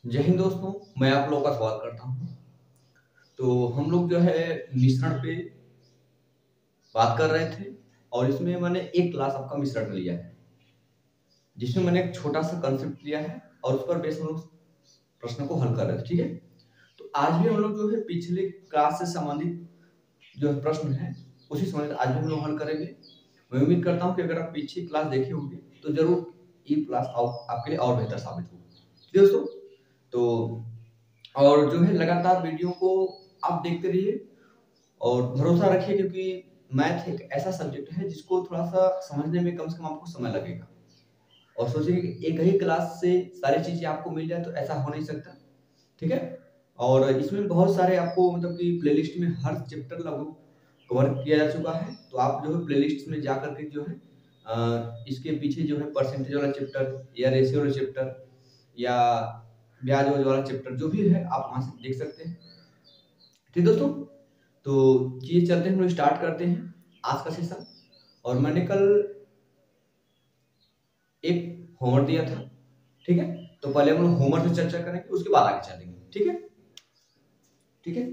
जय हिंद दोस्तों, मैं आप लोगों का स्वागत करता हूँ। तो हम लोग जो है मिश्रण पे बात कर रहे थे और इसमें मैंने एक क्लास आपका मिश्रण में लिया है, जिसमें मैंने एक छोटा सा कंसेप्ट लिया है और उस पर बेस हम लोग प्रश्न को हल कर रहे थे। ठीक है, तो आज भी हम लोग जो है पिछले क्लास से संबंधित जो है प्रश्न है उसी संबंधित आज भी हम लोग हल करेंगे। मैं उम्मीद करता हूँ कि अगर आप पिछली क्लास देखे होंगे तो जरूर ये क्लास आपके लिए और बेहतर साबित होगी दोस्तों। तो और जो है लगातार वीडियो को आप देखते रहिए और भरोसा रखिए, क्योंकि मैथ एक ऐसा सब्जेक्ट है जिसको थोड़ा सा समझने में कम से कम आपको समय लगेगा। और सोचिए कि एक ही क्लास से सारी चीजें आपको मिल जाए तो ऐसा हो नहीं सकता। ठीक है, और इसमें बहुत सारे आपको मतलब कि प्लेलिस्ट में हर चैप्टर लगभग कवर किया जा चुका है। तो आप जो है प्लेलिस्ट में जा करके जो है इसके पीछे जो है परसेंटेज वाला चैप्टर या रेशियो वाला चैप्टर या ब्याज वाला चैप्टर जो भी है आप वहां से देख सकते हैं। ठीक दोस्तों, तो चलिए चलते हैं, हम लोग स्टार्ट करते हैं आज का सेशन। और मैंने कल एक होमवर्क दिया था। ठीक है, तो पहले हम लोग होमवर्क से चर्चा करेंगे, उसके बाद आगे चलेंगे। ठीक है, ठीक है,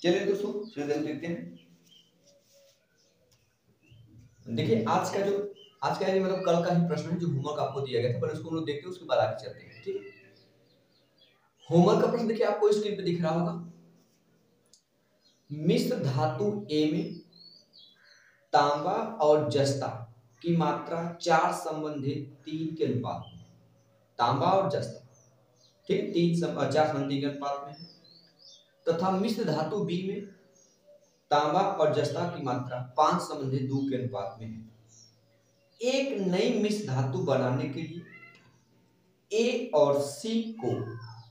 चलिए दोस्तों चलिए देखते हैं। देखिए आज का ये मतलब कल का ही प्रश्न है जो होमवर्क आपको दिया गया था, पहले उसको हम लोग देखते हैं, उसके बाद आगे चलते हैं। ठीक है, होमवर्क का प्रश्न देखिए आपको स्क्रीन पे दिख रहा होगा। मिश्र धातु ए में तांबा और जस्ता की मात्रा 4 संबंधित 3 के अनुपात में। तांबा और जस्ता, ठीक, 4 संबंधित 3 के अनुपात में है। तथा मिश्र धातु बी में तांबा और जस्ता की मात्रा 5 संबंधित 2 के अनुपात में है। एक नई मिश्र धातु बनाने के लिए ए और सी को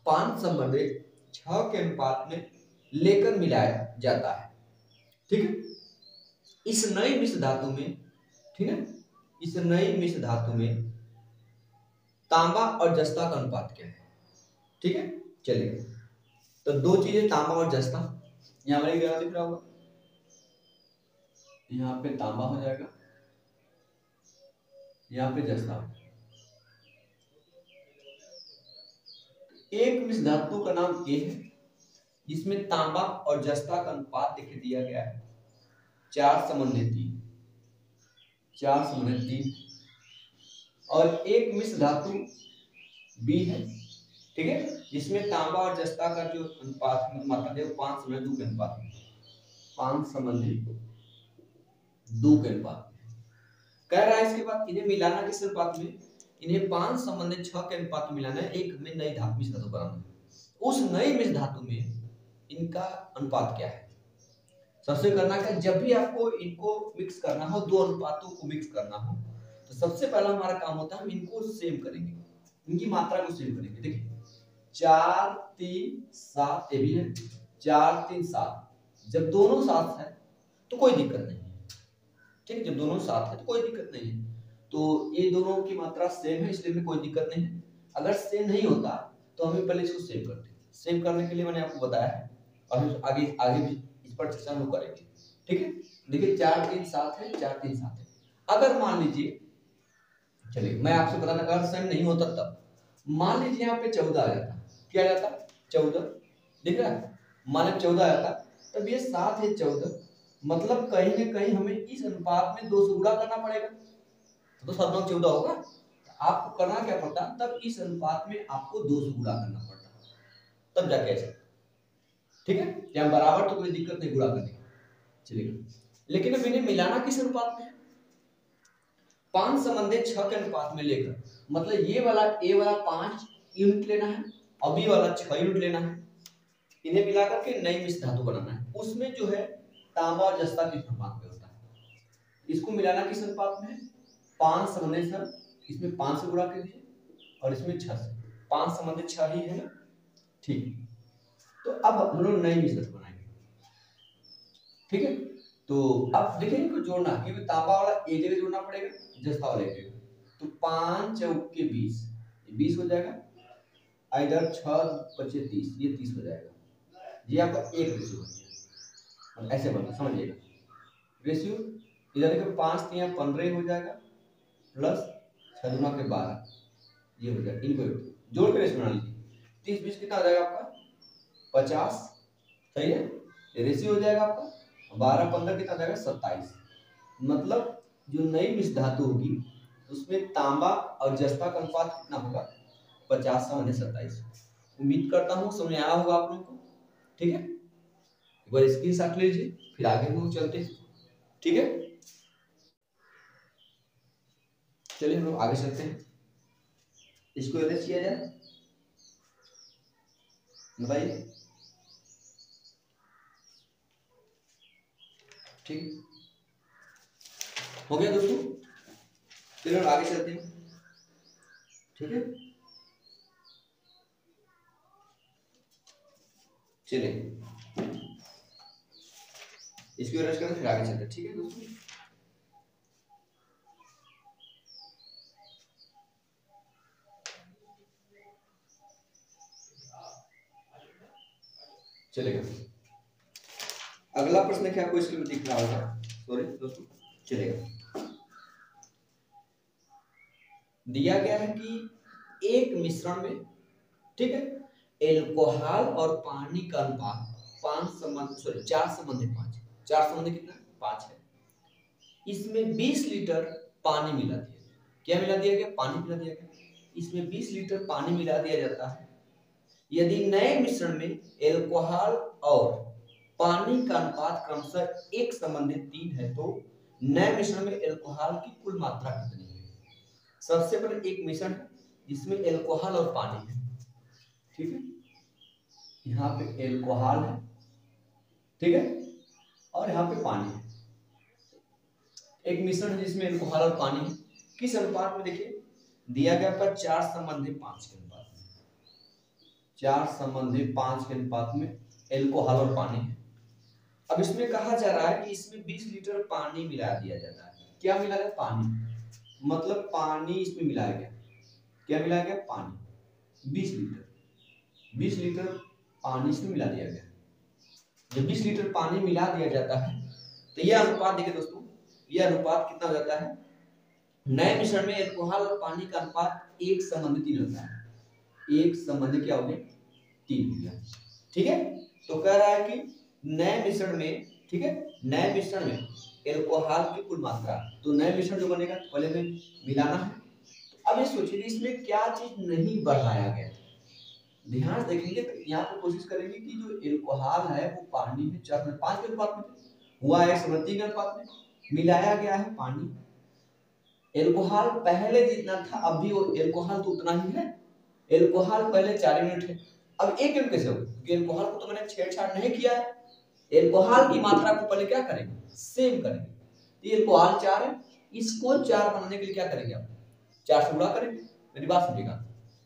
5 संबंधित 6 के अनुपात में लेकर मिलाया जाता है। ठीक है, इस नई मिश्र धातु में, ठीक है, इस नई मिश्र धातु में तांबा और जस्ता का अनुपात क्या है। ठीक है, चलिए, तो दो चीजें तांबा और जस्ता, यहां पर ग्राफ दिख रहा होगा, यहाँ पे तांबा हो जाएगा, यहाँ पे जस्ता। एक मिश्र धातु का नाम ए है जिसमें तांबा और जस्ता का अनुपात देखिए दिया गया है 4 संबंधित 3, 4 संबंधित 3। और एक मिश्र धातु बी है, ठीक है, जिसमें तांबा और जस्ता का जो अनुपात मात्रा है वो 5 संबंधित 2 के अनुपात में, 5 संबंधित 2 के अनुपात में कह रहा है। इसके बाद इन्हें मिलाना किस अनुपात में, इन्हें 5 संबंधित 6 के अनुपात में मिलाना है, एक में नई धातु मिश्र धातु बनाना है। उस नई मिश्र धातु में इनका अनुपात क्या है। सबसे करना क्या, जब भी आपको इनको मिक्स करना हो, दो अनुपातों को मिक्स करना हो, तो सबसे पहला हमारा काम होता है हम इनको सेम करेंगे, इनकी मात्रा को सेम करेंगे। देखिए 4 3 7 ये भी है, 4 3 7, जब दोनों साथ है तो कोई दिक्कत नहीं है। ठीक, जब दोनों साथ है तो कोई दिक्कत नहीं है। तो ये दोनों की मात्रा सेम है, इसलिए भी कोई दिक्कत नहीं है। अगर सेम नहीं होता तो हम पहले इसको सेव करते हैं। सेव करने के लिए मैंने आपको बताया है और हम आगे आगे भी इस पर चर्चा हम करेंगे। ठीक है, देखिए 4 3 7 है, 4 3 7 है। अगर मान लीजिए, चलिए मैं आपसे बताना, अगर सेम नहीं होता तब मान लीजिए यहाँ पे 14 आ जाता, क्या आ जाता 14, दिख रहा है, मान लीजिए 14 आ जाता, तब ये 7 है 14, मतलब कहीं ना कहीं हमें इस अनुपात में 2 से गुणा करना पड़ेगा, तो 7 9 14 होगा। तो आपको करना क्या पड़ता, तब इस अनुपात में आपको 2 से गुणा करना पड़ता, तब जाके ऐसा। ठीक है, यहाँ बराबर तो कोई दिक्कत नहीं गुणा करने की, चलिए। लेकिन अब इन्हें मिलाना किस अनुपात में है, 5 संबंधित 6 के अनुपात में लेकर, मतलब ये वाला ए वाला 5 यूनिट लेना है और बी वाला 6 यूनिट लेना है। इन्हें मिलाकर के नई मिश्र धातु बनाना है, उसमें जो है तांबा और जस्ता किस अनुपात में होता है। इसको मिलाना किस अनुपात में है, 5 संबंधित 6, इसमें 5 से गुणा कर दीजिए और इसमें 6 से, 5 संबंधित 6 ही है ना। ठीक, तो अब हम लोग नई मिश्र धातु बनाएंगे। ठीक है, तो अब देखिए इनको जोड़ना, क्योंकि तांबा वाला एक जगह जोड़ना पड़ेगा, जस्ता वाला एक जगह, तो 5 चौके 20, 20 हो जाएगा, इधर 6 25 30, ये 30 हो जाएगा। ये आपका एक रेशियो बन गया, ऐसे बना समझिएगा रेशियो। इधर देखो 5 3 15 हो जाएगा, प्लस 6 दूना के 12, ये हो जाएगा। इनको जोड़ के रेशियो बना लीजिए, 30 20 कितना हो जाएगा आपका 50, सही है, रेशियो हो जाएगा आपका 12 15 कितना हो जाएगा 27। मतलब जो नई मिश्र धातु होगी उसमें तांबा और जस्ता का अनुपात कितना होगा 50/27। उम्मीद करता हूँ समझ आया होगा आप लोगों को, ठीक है। एक बार स्क्रीनशॉट ले लीजिए, फिर आगे हम लोग चलते हैं, ठीक है। चलिए हम लोग आगे चलते हैं, इसको अरेंज किया जाए, बताइए, ठीक हो गया दोस्तों। चलिए आगे चलते हैं, ठीक है। चलिए इसको अरेंज करें फिर आगे चलते हैं, ठीक है दोस्तों। चलेगा, अगला प्रश्न क्या आपको इसमें दिख रहा होगा, सॉरी दोस्तों, चलेगा। दिया गया है कि एक मिश्रण में, ठीक है, एल्कोहल और पानी का अनुपात 4:5, 4 कितना 5 है। इसमें 20 लीटर पानी मिला दिया गया, क्या मिला दिया गया, पानी मिला दिया गया। इसमें 20 लीटर पानी मिला दिया जाता है। यदि नए मिश्रण में एल्कोहल और पानी का अनुपात क्रमशः 1:3 है तो नए मिश्रण में एल्कोहल की कुल मात्रा कितनी है। सबसे पहले एक मिश्रण है जिसमें एल्कोहल और पानी है, ठीक है, यहाँ पे एल्कोहल है, ठीक है, और यहाँ पे पानी है। एक मिश्रण है जिसमें एल्कोहल और पानी है, किस अनुपात में, देखिए दिया गया पर 4:5 के अनुपात में, 4:5 के अनुपात में एल्कोहल और पानी है। अब इसमें कहा जा रहा है कि इसमें 20 लीटर पानी मिला दिया जाता है। क्या मिला गया, पानी, मतलब पानी इसमें मिलाया गया, क्या मिलाया गया, पानी 20 लीटर पानी इसमें मिला दिया गया। जब 20 लीटर पानी मिला दिया जाता है तो यह अनुपात देखिए दोस्तों, यह अनुपात कितना हो जाता है, नए मिश्रण में एल्कोहल और पानी का अनुपात 1:3 होता है। 1 क्या हो गया, 3 हो गया, ठीक है। तो कह रहा है कि नए मिश्रण में, ठीक है, नए मिश्रण में एल्कोहल की कुल मात्रा, तो नए मिश्रण जो बनेगा पहले में मिलाना है। अब ये सोचिए इसमें क्या चीज नहीं बढ़ाया गया, ध्यान देखेंगे तो यहाँ पे कोशिश करेंगे कि जो एल्कोहल है वो पानी में 4:5 के अनुपात में हुआ है, 1:3 के अनुपात में मिलाया गया है पानी। एल्कोहल पहले जितना था अब भी वो एल्कोहल तो उतना ही है, एल्कोहल पहले 4 यूनिट है, अब 1 यूनिट कैसे हो, क्योंकि एल्कोहल को तो मैंने छेड़छाड़ नहीं किया है। एल्कोहल की मात्रा को पहले क्या करेंगे, सेम करेंगे। तो एल्कोहल 4 है, इसको 4 बनाने के लिए क्या करेंगे आप, 4 से गुणा करेंगे, मेरी बात समझिएगा,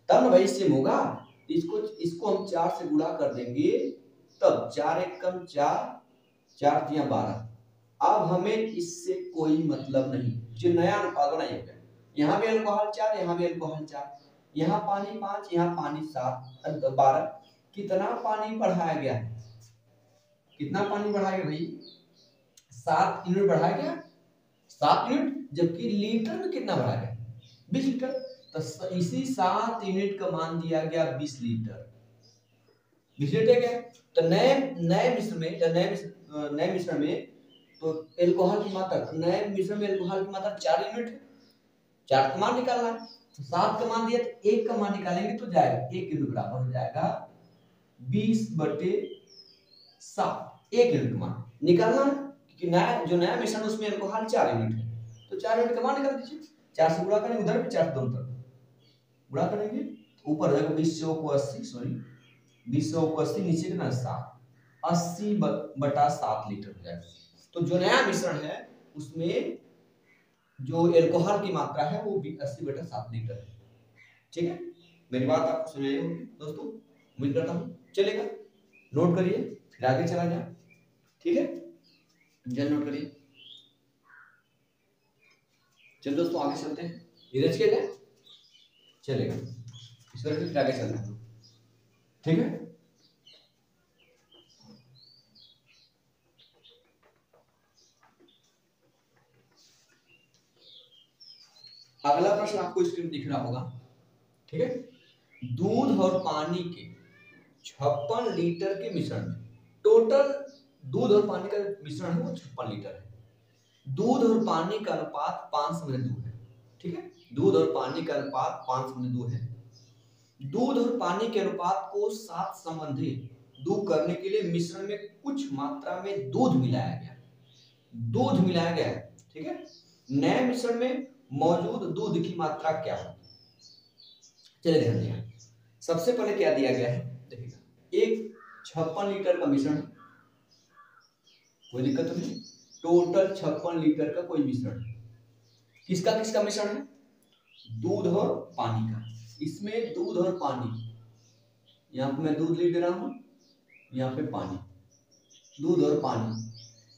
तब ना भाई सेम होगा। इसको हम 4 से गुणा कर देंगे, तब 4 एकम 4, 4 तिया 12। अब हमें इससे कोई मतलब नहीं, जो नया अनुपात बनाइएगा, यहाँ भी अल्कोहल 4, यहाँ भी अल्कोहल 4, यहाँ पानी 5, यहाँ पानी 7, 12। कितना पानी बढ़ाया गया है, कितना पानी बढ़ाया गया भाई, 7 यूनिट बढ़ाया गया, 7 यूनिट, जबकि लीटर में कितना बढ़ाया गया, 20 लीटर। तो इसी 7 यूनिट का मान दिया गया 20 लीटर, 20 लीटर क्या, तो नए मिश्रण में, नए मिश्रण में तो एल्कोहल की मात्रा, नए मिश्रण में एल्कोहल की मात्रा 4 यूनिट है, 4 का मान निकालना है, तो 7 का मान दिया तो 1 का मान निकालेंगे तो जाएगा 1 यूनिट बराबर हो जाएगा 20/7, 1 यूनिट का मान निकालना है, क्योंकि नया मिश्रण उसमें एल्कोहल 4 यूनिट है, तो 4 यूनिट का मान निकाल दीजिए, 4 से गुणा करेंगे, उधर भी 4 से दोनों तरफ गुणा करेंगे, ऊपर हो जाएगा 20 को 80, सॉरी 20 को 80, नीचे कितना 7, 80/7 लीटर हो जाएगा। तो जो नया मिश्रण है उसमें जो एल्कोहल की मात्रा है वो 80/7 लीटर है, ठीक है। मेरी बात आपको समझ आई होगी दोस्तों, उम्मीद करता हूँ, चलेगा, नोट करिए फिर आगे चला जाए, ठीक है, जल्द नोट करिए। चलिए दोस्तों आगे चलते हैं, इरेज किया जाए, चलेगा, इस तरह फिर आगे चलना है, ठीक है। अगला प्रश्न आपको स्क्रीन दिख रहा होगा, ठीक है। दूध और पानी के 56 लीटर के मिश्रण में, टोटल दूध और पानी का मिश्रण है वो 56 लीटर है। दूध और पानी का अनुपात 5:2 है। ठीक है, दूध और पानी का अनुपात 5:2 है। दूध और पानी के अनुपात को 7 संबंधी दूध करने के लिए मिश्रण में कुछ मात्रा में दूध मिलाया गया, दूध मिलाया गया है। ठीक है, नए मिश्रण में मौजूद दूध की मात्रा क्या है? चलिए ध्यान दिया, सबसे पहले क्या दिया गया है, देखिएगा, एक 56 लीटर का मिश्रण, कोई दिक्कत तो नहीं, टोटल 56 लीटर का कोई मिश्रण है। किसका किसका मिश्रण है? दूध और पानी का। इसमें दूध और पानी, यहाँ पे मैं दूध लिख दे रहा हूं, यहाँ पे पानी, दूध और पानी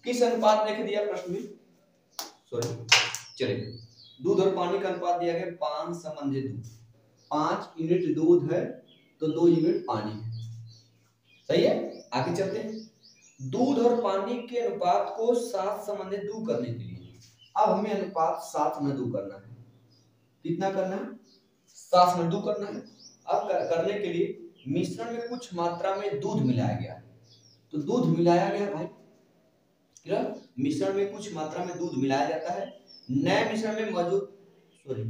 किस अनुपात में लिख दिया प्रश्न में, सॉरी, चलिए, दूध और पानी का अनुपात दिया गया 5:2। 5 यूनिट दूध है तो 2 यूनिट पानी है। सही है, आगे चलते हैं। दूध और पानी के अनुपात को 7:2 करने के लिए अब हमें अनुपात 7:2 करना है। कितना करना है? 7:2 करना है। अब करने के लिए मिश्रण में कुछ मात्रा में दूध मिलाया गया, तो दूध मिलाया गया भाई, मिश्रण में कुछ मात्रा में दूध मिलाया जाता है। नए मिश्रण में मौजूद, सॉरी,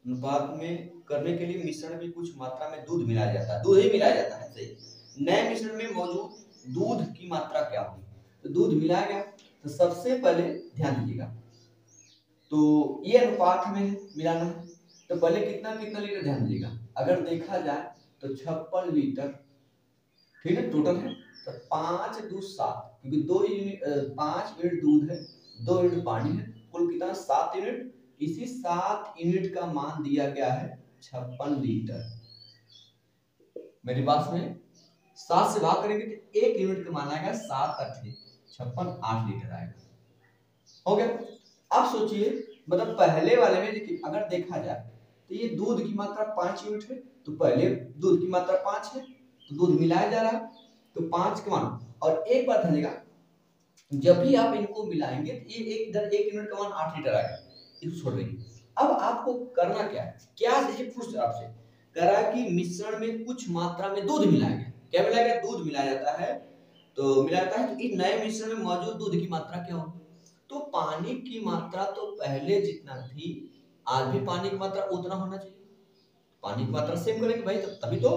अनुपात में करने के लिए मिश्रण में कुछ मात्रा में दूध मिलाया जाता है, दूध ही मिलाया जाता है। सही, नए मिश्रण में मौजूद दूध की मात्रा क्या होगी? तो दूध मिलाया गया, तो सबसे पहले ध्यान दीजिएगा, तो ये अनुपात हमें मिलाना है, तो पहले कितना कितना लीटर ध्यान दीजिएगा। अगर देखा जाए तो 56 लीटर, ठीक है, टोटल है, तो 5×2=7, क्योंकि 2 यूनिट 5 यूनिट दूध है, 2 यूनिट पानी है, कुल कितना? 7 यूनिट। इसी 7 यूनिट का मान दिया गया है 56 लीटर। मेरी बात सुने, 7 से भाग करेंगे तो 1 यूनिट का मान आएगा 7×8 56, 8 लीटर आएगा। हो गया। अब सोचिए, मतलब पहले वाले में देखिए, अगर देखा जाए तो ये दूध की मात्रा 5 यूनिट है, तो पहले दूध की मात्रा 5 है, तो दूध मिलाया जा रहा है, तो 5 का मान। और एक बात ध्यान देगा, जब भी आप इनको मिलाएंगे तो ये इधर 1 यूनिट का मान 8 लीटर आएगा, इसको छोड़ देंगे। अब आपको करना क्या है, क्या देखिए पूछ आपसे करा कि मिश्रण में कुछ मात्रा में दूध मिलाया गया। क्या मिलाया गया? दूध मिलाया जाता है, तो मिलाया जाता है, तो इस नए मिश्रण में मौजूद दूध की मात्रा क्या होगी? तो पानी की मात्रा तो पहले जितना थी, आज भी पानी की मात्रा उतना होना चाहिए। पानी की मात्रा सेम करेंगे भाई, तभी तो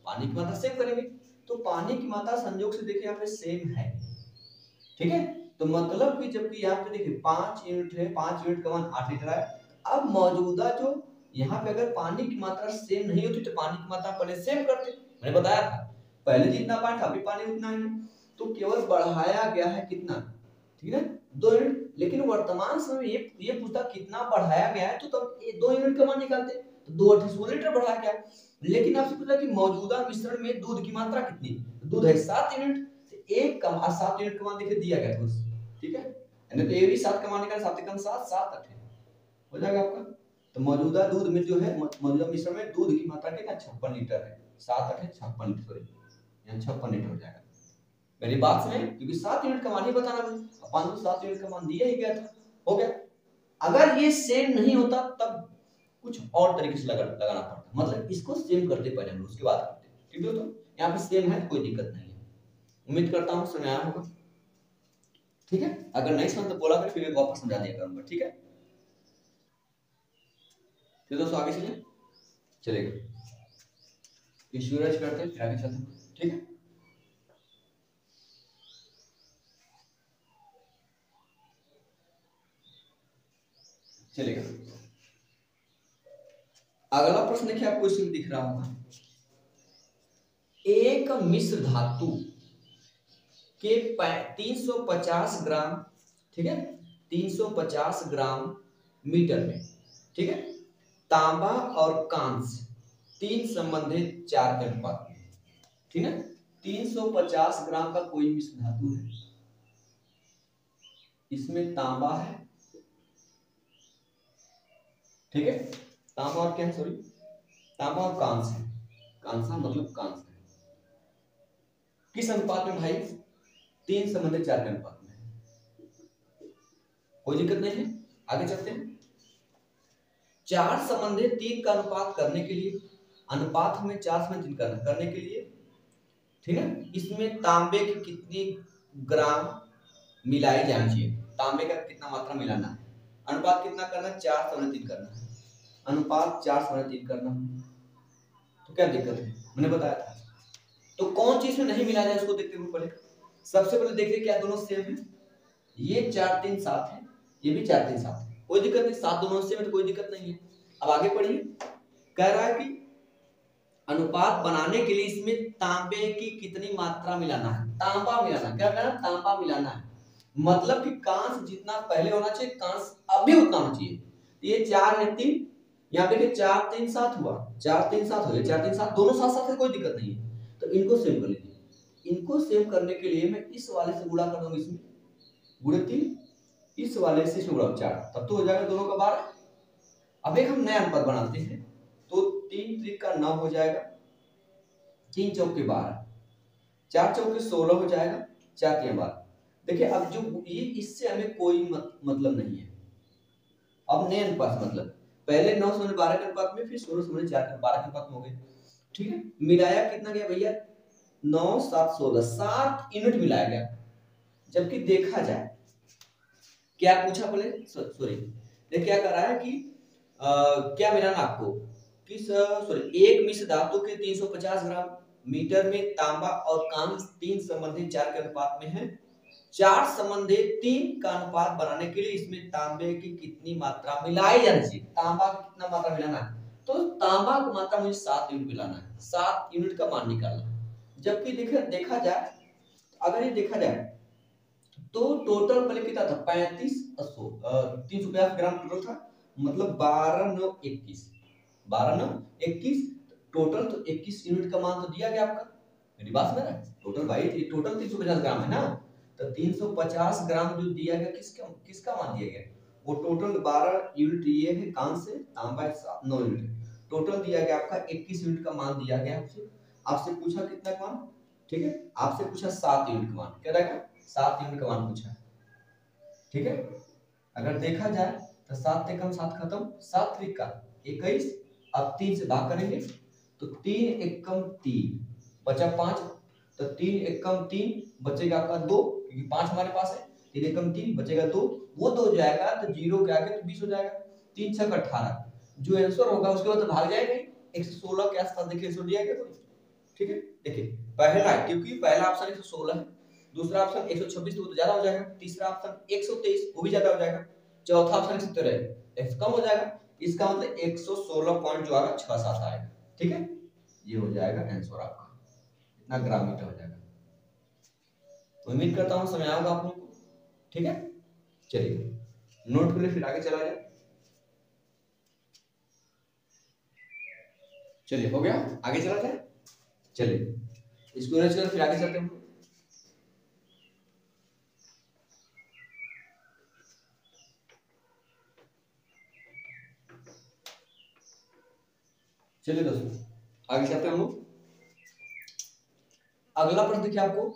पानी की मात्रा सेम करेंगे। तो पानी की मात्रा संयोग से देखिए यहाँ पे सेम है, ठीक है, तो मतलब कि जबकि यहाँ पे देखिए 5 यूनिट है, 5 यूनिट का मान 8 लीटर है। अब मौजूदा जो यहाँ पे अगर पानी की मात्रा सेम नहीं होती तो पानी की मात्रा पहले सेम करते, मैंने बताया था, पहले जितना पानी था अभी पानी उतना ही, तो केवल बढ़ाया गया है कितना, ठीक है, 2 यूनिट। लेकिन वर्तमान समय ये पूछता कितना बढ़ाया गया है, तो तब 2 यूनिट का मान निकालते, तो 2 16 लीटर बढ़ाया गया। लेकिन आपसे पूछा कि मौजूदा मिश्रण में दूध की मात्रा कितनी, दूध है 7 यूनिट, एक का 7 यूनिट का मान देखिए दिया गया था, ठीक है, यानी तो ये भी 7 का मान निकाल, 7 कम 7 7 8 हो जाएगा आपका। तो मौजूदा दूध में जो है, मौजूदा मिश्रण में दूध की मात्रा कितना 56 लीटर है, 7 8 56 लीटर, सॉरी यहाँ 56 लीटर हो जाएगा। मेरी बात सुने, क्योंकि 7 यूनिट का मान ही बताना है, अपन तो 7 यूनिट का मान दिया ही गया था, हो गया। अगर ये सेम नहीं होता तब कुछ और तरीके से लगाना पड़ता, मतलब इसको सेम करते पहले हम उसके बाद करते, ठीक है। तो यहाँ पे सेम है, कोई दिक्कत नहीं है, उम्मीद करता हूँ समझ आया होगा, ठीक है। अगर नहीं समझ तो बोला फिर एक वापस समझा दिया करूंगा, ठीक है। फिर दोस्तों आगे चलिए, चलेगा इश्यूराइज करते हैं, फिर आगे चलते हैं, ठीक है। चलेगा, अगला प्रश्न देखिए, आपको इसमें दिख रहा होगा, एक मिश्र धातु के 350 ग्राम, ठीक है, 350 ग्राम मीटर में, ठीक है, तांबा और कांस्य 3 संबंधित 4 के अनुपात में, ठीक है, 350 ग्राम का कोई मिश्र धातु है, इसमें तांबा है, ठीक है, तांबा और क्या है, सॉरी, तांबा और कांस्य है, कांसा मतलब कांस्य है, किस अनुपात में भाई? 3 संबंधित 4 के अनुपात में, कोई दिक्कत नहीं है, आगे चलते हैं। चार संबंधित 3 का अनुपात करने के लिए, अनुपात हमें 4 संबंधित 3 करने के लिए, ठीक है, इसमें तांबे की कितनी ग्राम मिलाई जानी चाहिए, तांबे का कितना मात्रा मिलाना है, अनुपात कितना करना है, 4:3 करना है, अनुपात 4:3 करना है। तो क्या दिक्कत है, मैंने बताया था। तो कौन चीज में नहीं मिलाया जाए उसको देखते हुए पहले सबसे पहले देखिए क्या दोनों सेम है, ये 4 3 7 है, ये भी 4 3 7 है, कोई दिक्कत नहीं, 7 दोनों सेम है तो कोई दिक्कत नहीं है। अब आगे पढ़िए, कह रहा है कि अनुपात बनाने के लिए इसमें तांबे की कितनी मात्रा मिलाना है, तांबा मिलाना, क्या कहना, तांबा मिलाना है, मतलब कि कांस जितना पहले होना चाहिए कांस अभी उतना होना चाहिए। ये 4 है 3, यहाँ पे 4 3 7 हुआ, 4 3 7 हो गया, 4 3 7 दोनों साथ साथ है, कोई दिक्कत नहीं है। तो इनको सेव कर लीजिए, इनको सेव करने के लिए मैं इस वाले से गुणा कर दूंगा, इसमें गुणे 3, इस वाले से इसमें गुणा 4, तब तो हो जाएगा दोनों का 12। अब एक हम नया अनुपात बनाते हैं, तो 3 3 का 9 हो जाएगा, 3 चौके 12, 4 चौके 16 हो जाएगा, 4 3 12। देखिए अब जो ये इससे हमें कोई मतलब नहीं है। अब नए अनुपात मतलब पहले 9 से 12 के अनुपात में, फिर 16 से 4 के 12 के अनुपात में हो गए, ठीक है। मिलाया कितना गया भैया, 9 7 16, 7 यूनिट मिलाया गया। जबकि देखा जाए क्या पूछा बोले, सॉरी ये क्या कर रहा है कि क्या मिलाना आपको, किस सॉरी एक मिश्र धातु के 350 ग्राम मीटर में तांबा और कांस 3 संबंधित 4 के अनुपात में है, 4 संबंधित 3 का अनुपात बनाने के लिए इसमें तांबे की कितनी मात्रा मिलाई जानी चाहिए, तांबा की कितना मात्रा मिलाना है, तो तांबा की मात्रा मुझे 7 यूनिट मिलाना है, 7 यूनिट का मान निकालना है। जबकि देखा जाए, अगर ये देखा जाए तो टोटल पहले कितना था, 350 ग्राम टोटल था, मतलब 12 9 21, 12 9 21 टोटल, तो 21 यूनिट का मान तो दिया गया आपका, मेरी बात समझ रहा है, टोटल भाई टोटल 350 ग्राम है ना, तो 350 ग्राम जो दिया गया किसका मान दिया गया, वो टोटल 12 यूनिट ये है, कांस से तांबा 9 यूनिट, टोटल दिया गया आपका 21 यूनिट का मान दिया गया आपसे। आपसे पूछा कितना का मान, ठीक है, आपसे पूछा 7 यूनिट का मान, क्या रहेगा, 7 यूनिट का मान पूछा, ठीक है। अगर देखा जाए तो 7 एकम 7 खत्म, 7 3 का 21, अब 3 से भाग करेंगे तो 3 एकम 3 बचा 5, तो 3 एकम 3 बचेगा आपका 2, क्योंकि 5 हमारे पास है, 3 एकम 3 बचेगा 2, वो 2 जाएगा तो 0 के आगे तो 20 हो जाएगा, 3 6 18, जो आंसर होगा उसके बाद तो भाग जाएगा 116 के आसपास, देखिए आंसर दिया गया कोई, ठीक है। देखिए पहला, क्योंकि पहला ऑप्शन 116 है, दूसरा ऑप्शन 126 तो ज्यादा हो जाएगा, तीसरा ऑप्शन 123 वो भी ज्यादा हो जाएगा, चौथा ऑप्शन 170 x कम हो जाएगा, इसका मतलब 116 पॉइंट जो आएगा 67 आएगा, ठीक है, ये हो जाएगा आंसर आपका, इतना ग्राम मीटर हो जाएगा। उम्मीद करता हूं समझ आएगा आप लोगों को, ठीक है। चलिए नोट कर ले, फिर आगे चला जाए, चलिए हो गया, आगे चला जाए, चलिए इसको रच कर फिर आगे चलते हैं। चलिए दोस्तों आगे चलते हैं हम लोग। अगला प्रश्न देखिए, आपको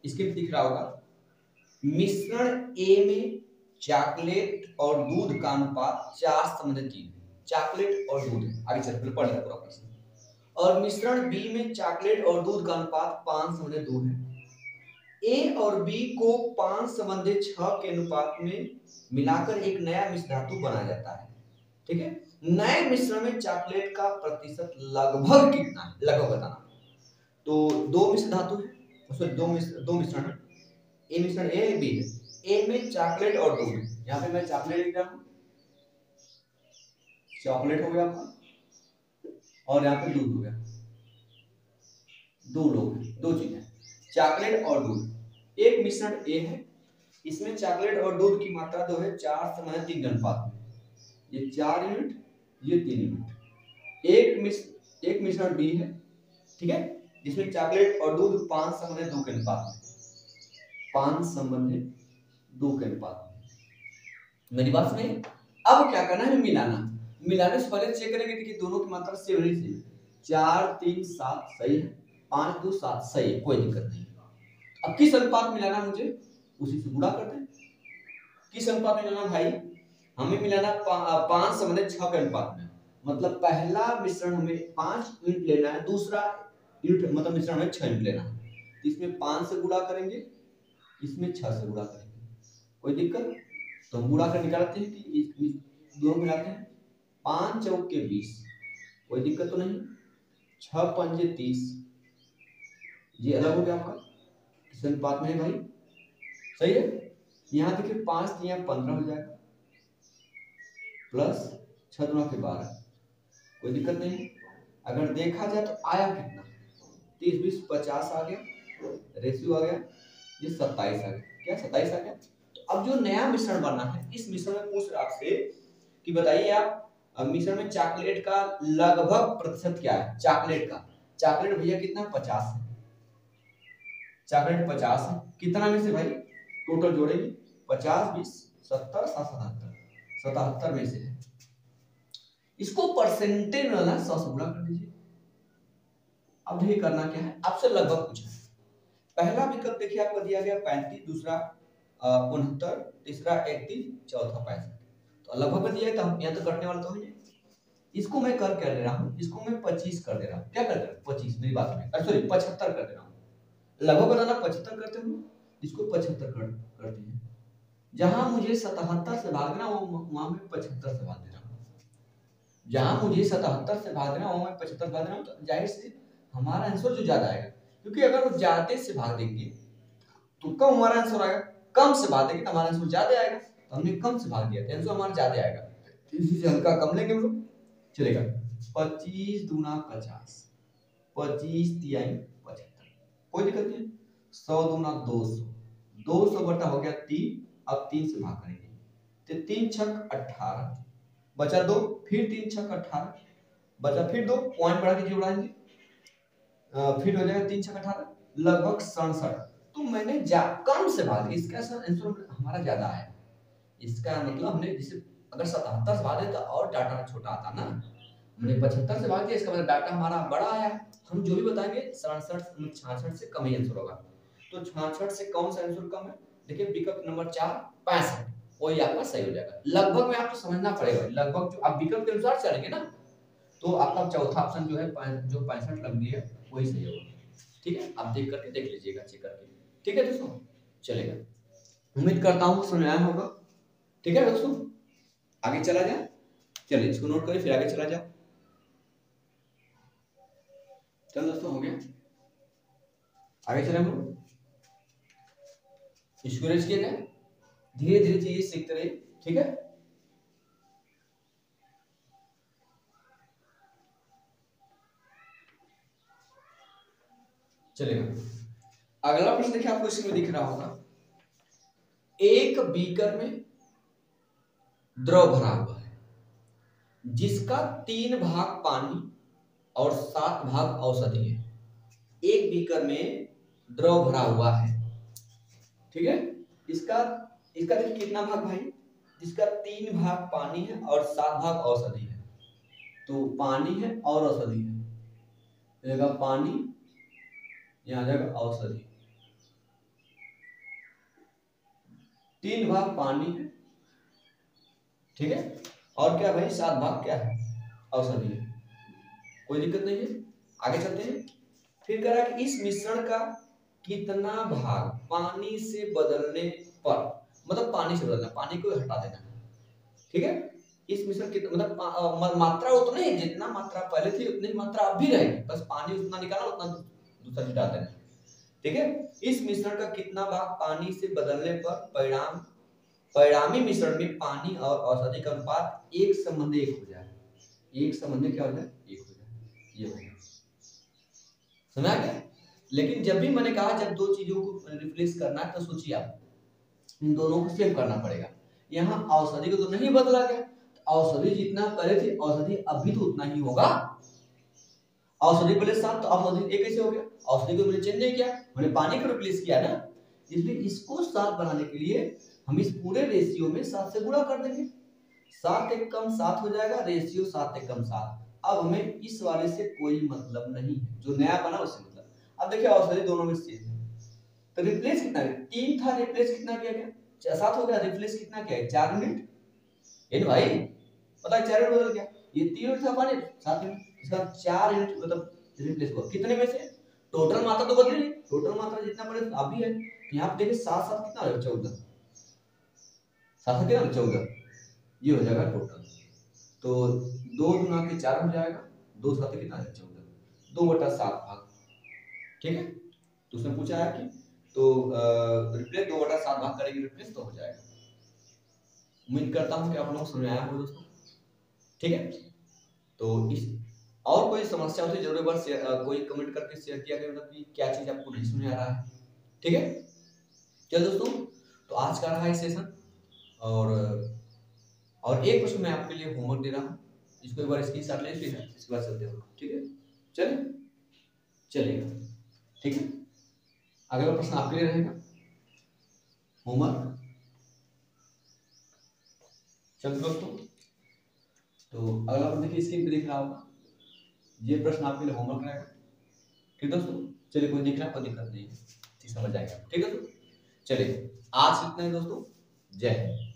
इसके भी दिख रहा होगा, मिश्रण ए में चॉकलेट और दूध का अनुपात 4:3, चॉकलेट और दूध है, आगे चल पहले पढ़ लेते पूरा प्रश्न। और मिश्रण बी में चॉकलेट और दूध का अनुपात 5:2 है, ए और बी को 5:6 के अनुपात में मिलाकर एक नया मिश्र धातु बनाया जाता है, ठीक है। नए मिश्रण में चॉकलेट का प्रतिशत लगभग कितना है, लगभग बताना। तो दो मिश्र धातु है, सॉरी दो मिश्रण है, ए मिश्रण ए बी है, ए में चॉकलेट और दूध, यहाँ पे मैं चॉकलेट लिख रहा हूँ, चॉकलेट हो गया आपका, और यहाँ पे दूध हो गया, दो लोग हैं, दो चीजें, चॉकलेट और दूध। एक मिश्रण ए है, इसमें चॉकलेट और दूध की मात्रा दो है, 4:3 अनुपात में, ये 4 यूनिट, ये 3 यूनिट। एक मिश्रण बी है, ठीक है, जिसमें चॉकलेट और दूध 5:2 के अनुपात में, 5:2 के अनुपात में, मेरी बात सुनिए। अब क्या करना है, मिलाना, मिलाने से पहले चेक करेंगे कि दोनों की मात्रा सेम है, सेम, 4 3 7 सही है, 5 2 7 सही है, कोई दिक्कत नहीं। अब किस अनुपात में मिलाना मुझे, उसी से गुणा करते हैं, किस अनुपात में मिलाना भाई, हमें मिलाना 5 समझे 6 के अनुपात में। मतलब पहला मिश्रण हमें 5 यूनिट लेना है, दूसरा यूनिट मतलब मिश्रण हमें 6 यूनिट लेना है। इसमें 5 से गुणा करेंगे, इसमें 6 से गुणा करेंगे, कोई दिक्कत? तो हम गुणा कर निकालते हैं कि दोनों मिलाते हैं, 5 चौक के 20, कोई दिक्कत तो नहीं। 6 पंजे 30, ये अलग हो गया आपका, किस अनुपात में है भाई? सही है। यहाँ देखिए 5 दिया 15 हो जाएगा, प्लस 6 दुना के 12, कोई दिक्कत नहीं। अगर देखा जाए तो आया कितना, 30 20 50 आ गया, रेशियो आ गया, ये 27 आ गया। क्या 27 आ गया? तो अब जो नया मिश्रण बना है, इस मिश्रण में पूछ रहा आपसे कि बताइए आप मिश्रण में चॉकलेट का लगभग प्रतिशत क्या है? चॉकलेट का, चॉकलेट भैया कितना 50 है, चॉकलेट 50 है, कितना में से भाई? टोटल जोड़ेंगे 50 20 70 77, 77 में से है। इसको परसेंटेज में ना 100 से गुणा कर दीजिए। अब देखिए करना क्या है, आपसे लगभग पूछा है। पहला विकल्प देखिए आपको दिया गया 35, दूसरा 69, तीसरा 31, चौथा 65। तो लगभग में दिया है, तो हम यहाँ तो कटने वाला तो है नहीं। इसको मैं कर क्या ले रहा हूँ, इसको मैं 25 कर दे रहा हूँ। क्या कर दे रहा हूँ? 25, मेरी बात में, सॉरी 75 कर दे रहा हूँ। लगभग बनाना 75 करते हैं, इसको 75 करते हैं। जहां मुझे 77 से भागना वहां मैं 75 से भाग दे रहा हूँ। जहां मुझे 77 से भागना वहां मैं 75 भाग रहा हूँ। तो जाहिर से हमारा आंसर जो ज्यादा आएगा, क्योंकि अगर ज्यादा से भाग देंगे तो कम हमारा आंसर आएगा, कम से भाग देंगे तो हमारा आंसर ज्यादा आएगा। तो हमने कम से भाग दिया, आंसर हमारा ज्यादा आएगा, इसी से हल्का कम लेंगे हम लोग, चलेगा। 25 दूना 50, 25 तिहाई 75, कोई दिक्कत नहीं। 100 दूना 200, 200 बटा हो गया 3, अब 3 से भाग करेंगे तो 3 छक 18, बचा 2, फिर 3 छक 18, बचा फिर 2, पॉइंट बढ़ा के जी उड़ाएंगे, फिर हो जाएगा 3 छक 18, लगभग 67। तो मैंने कम से भाग, इसका आंसर हमारा ज्यादा आया। इसका मतलब हमने जैसे अगर 77 से भागे तो और डाटा छोटा आता ना, हमने 75 से भाग दिया, इसका मतलब डाटा हमारा बड़ा आया। हम जो भी बताएंगे 67 66 से कम ही आंसर होगा। तो 66 से कौन सा आंसर कम है? देखिए विकल्प नंबर 4 65, वही आपका सही हो जाएगा। लगभग में आपको समझना पड़ेगा, लगभग जो आप विकल्प के अनुसार चलेंगे ना, तो आपका चौथा ऑप्शन जो है जो 65 लग गई है वही सही होगा। ठीक है, आप देख करके देख लीजिएगा, चेक करके। ठीक है दोस्तों, चलेगा। उम्मीद करता हूँ समझ आया होगा। ठीक है दोस्तों, आगे चला जाए, चलिए इसको नोट करिए फिर आगे चला जाए। चलो दोस्तों, हो गया, आगे चले हम लोग। इसको रेस किया जाए, धीरे धीरे चीजें सीखते रहिए। ठीक है, चलेगा। अगला प्रश्न देखिए, आपको इसमें दिख रहा होगा, एक बीकर में द्रव भरा हुआ है जिसका 3 भाग पानी और 7 भाग औषधि है। एक बीकर में द्रव भरा हुआ है, ठीक है, इसका देखिए कितना भाग भाई, इसका 3 भाग पानी है और 7 भाग औषधि है। तो पानी है और औषधि है, जाएगा पानी, यहाँ जाएगा औषधि। 3 भाग पानी है, ठीक है, और क्या भाई 7 भाग क्या है, औषधि है, कोई दिक्कत नहीं है। आगे चलते हैं। फिर कह रहा है कि इस मिश्रण का कितना भाग पानी से बदलने पर, मतलब पानी से बदलना, पानी को हटा देना, ठीक है। इस मिश्रण की मतलब मात्रा उतना ही, जितना मात्रा पहले थी उतनी मात्रा अब भी रहेगी, बस पानी उतना निकालना, उतना दूसरा चीज डाल देना, ठीक है। इस मिश्रण का कितना भाग पानी से बदलने पर परिणामी मिश्रण में पानी और औषधि का अनुपात 1:1 हो जाए। 1:1 क्या हो जाए, 1 हो जाए, ये हो गया, समझ आ गया। लेकिन जब भी मैंने कहा जब दो चीजों को रिप्लेस करना है तो सोचिए आप इन दोनों को सेव करना पड़ेगा। यहाँ औषधि को तो नहीं बदला गया, औषधि जितना पहले थी औषधि अभी तो उतना ही होगा। औषधि पहले 7 तो औषधि 1 कैसे हो गया, औषधि को मैंने चेंज नहीं किया, मैंने पानी को रिप्लेस किया ना, इसलिए इसको 7 बनाने के लिए हम इस पूरे रेशियो में 7 से गुणा कर देंगे। 7 एक कम 7 हो जाएगा, रेशियो 7 एक कम 7। अब हमें इस वाले से कोई मतलब नहीं है, जो नया बना उससे मतलब। अब देखिए औषधि दोनों में सेम है, तो रिप्लेस कितना है, 3 था, रिप्लेस कितना किया गया, 7 हो गया, रिप्लेस कितना किया है 4 यूनिट, इन भाई पता है 4 यूनिट बदल गया, ये 3 यूनिट था पानी 7 यूनिट, इसका 4 यूनिट मतलब रिप्लेस हुआ। कितने में से? टोटल मात्रा तो बदली नहीं, टोटल मात्रा जितना पड़े अभी है। तो यहाँ पे देखिए 7 7 कितना हो जाएगा 14, 7 कितना 14, ये हो जाएगा टोटल। तो 2 गुना के 4 हो जाएगा, 2 7 कितना है 14, 2/7 भाग, ठीक है। तो उसने पूछा है कि तो रिप्लेस 2/7 भाग करेंगे रिप्लेस तो हो जाएगा। उम्मीद करता हूं कि आप लोगों को समझ आया होगा दोस्तों, ठीक है। तो इस और कोई समस्या होती जरूर एक बार कोई कमेंट करके शेयर किया करें, मतलब कि क्या चीज आपको नहीं समझ आ रहा है, ठीक है। चलो दोस्तों, तो आज का रहा है सेशन, और एक क्वेश्चन मैं आपके लिए होमवर्क दे रहा हूँ, इसको एक बार स्क्रीनशॉट ले लीजिए, इसके बाद चलते हैं, ठीक है। चलिए चलिएगा, ठीक है। अगला प्रश्न आपके लिए रहेगा होमवर्क। चलिए दोस्तों, तो अगला प्रश्न देखिए स्क्रीन पे दिख रहा होगा, ये प्रश्न आपके लिए होमवर्क रहेगा, ठीक दोस्तों। चलिए कोई दिख रहा है, कोई दिक्कत नहीं है, ठीक समझ जाएगा, ठीक है दोस्तों। चलिए आज इतना ही दोस्तों, जय हिंद।